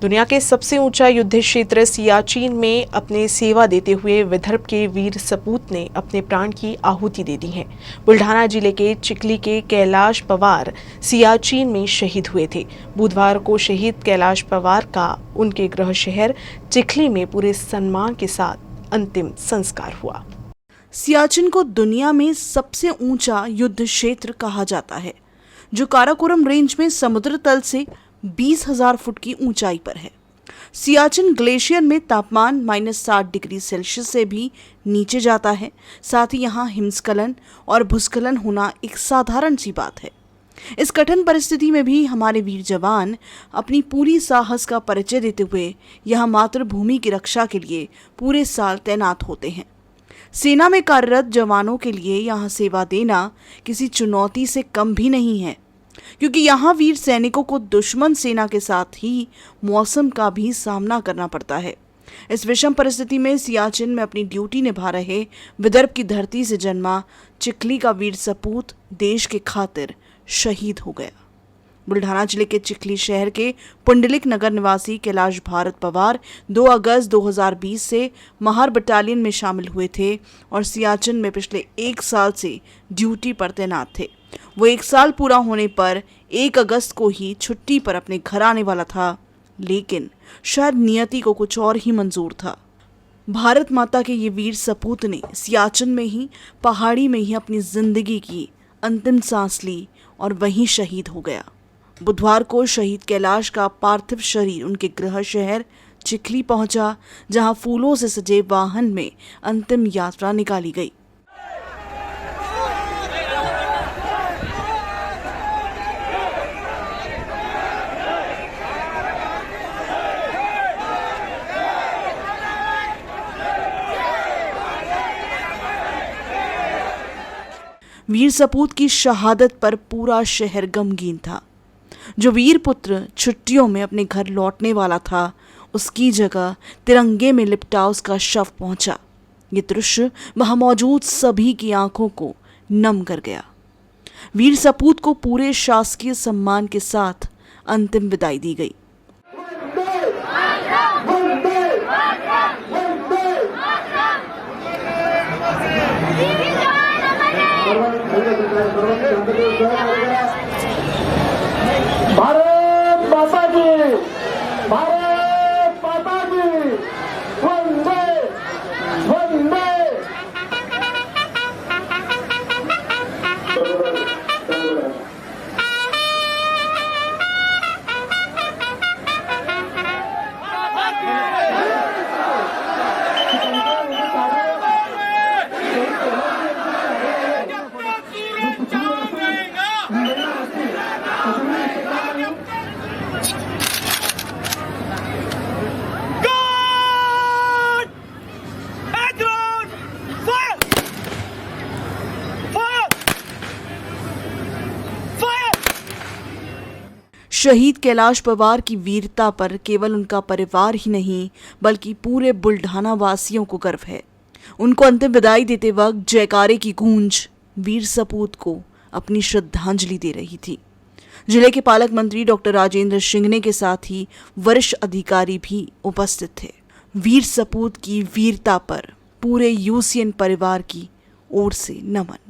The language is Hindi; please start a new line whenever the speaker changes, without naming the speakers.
दुनिया के सबसे ऊंचा युद्ध क्षेत्र सियाचिन में अपने सेवा देते हुए विदर्भ के वीर सपूत ने अपने प्राण की आहुति दे दी है। बुल्ढाना जिले के चिखली के कैलाश पवार सियाचिन में शहीद हुए थे। बुधवार को शहीद कैलाश पवार का उनके गृह शहर चिखली में पूरे सम्मान के साथ अंतिम संस्कार हुआ।
सियाचिन को दुनिया में सबसे ऊंचा युद्ध क्षेत्र कहा जाता है, जो काराकोरम रेंज में समुद्र तल से 20,000 फुट की ऊंचाई पर है। सियाचिन ग्लेशियर में तापमान -60 डिग्री सेल्सियस से भी नीचे जाता है। साथ ही यहाँ हिमस्खलन और भूस्खलन होना एक साधारण सी बात है। इस कठिन परिस्थिति में भी हमारे वीर जवान अपनी पूरी साहस का परिचय देते हुए यहाँ मातृभूमि की रक्षा के लिए पूरे साल तैनात होते हैं। सेना में कार्यरत जवानों के लिए यहाँ सेवा देना किसी चुनौती से कम भी नहीं है, क्योंकि यहाँ वीर सैनिकों को दुश्मन सेना के साथ ही मौसम का भी सामना करना पड़ता है। इस विषम परिस्थिति में सियाचिन में अपनी ड्यूटी निभा रहे विदर्भ की धरती से जन्मा चिखली का वीर सपूत देश के खातिर शहीद हो गया। बुल्ढाना जिले के चिखली शहर के पुंडलिक नगर निवासी कैलाश भारत पवार 2 अगस्त 2020 से महार बटालियन में शामिल हुए थे और सियाचिन में पिछले 1 साल से ड्यूटी पर तैनात थे। वो 1 साल पूरा होने पर 1 अगस्त को ही छुट्टी पर अपने घर आने वाला था, लेकिन शायद नियति को कुछ और ही मंजूर था। भारत माता के ये वीर सपूत ने सियाचिन में ही पहाड़ी में ही अपनी जिंदगी की अंतिम सांस ली और वहीं शहीद हो गया। बुधवार को शहीद कैलाश का पार्थिव शरीर उनके गृह शहर चिखली पहुंचा, जहां फूलों से सजे वाहन में अंतिम यात्रा निकाली गई। वीर सपूत की शहादत पर पूरा शहर गमगीन था। जो वीर पुत्र छुट्टियों में अपने घर लौटने वाला था, उसकी जगह तिरंगे में लिपटा उसका शव पहुंचा। ये दृश्य वहां मौजूद सभी की आंखों को नम कर गया। वीर सपूत को पूरे शासकीय सम्मान के साथ अंतिम विदाई दी गई।
भारत माता की, भारत माता की, वंदे वंदे।
शहीद कैलाश पवार की वीरता पर केवल उनका परिवार ही नहीं, बल्कि पूरे बुल्ढाना वासियों को गर्व है। उनको अंतिम विदाई देते वक्त जयकारे की गूंज वीर सपूत को अपनी श्रद्धांजलि दे रही थी। जिले के पालक मंत्री डॉक्टर राजेंद्र शिंगने के साथ ही वरिष्ठ अधिकारी भी उपस्थित थे। वीर सपूत की वीरता पर पूरे यूसीएन परिवार की ओर से नमन।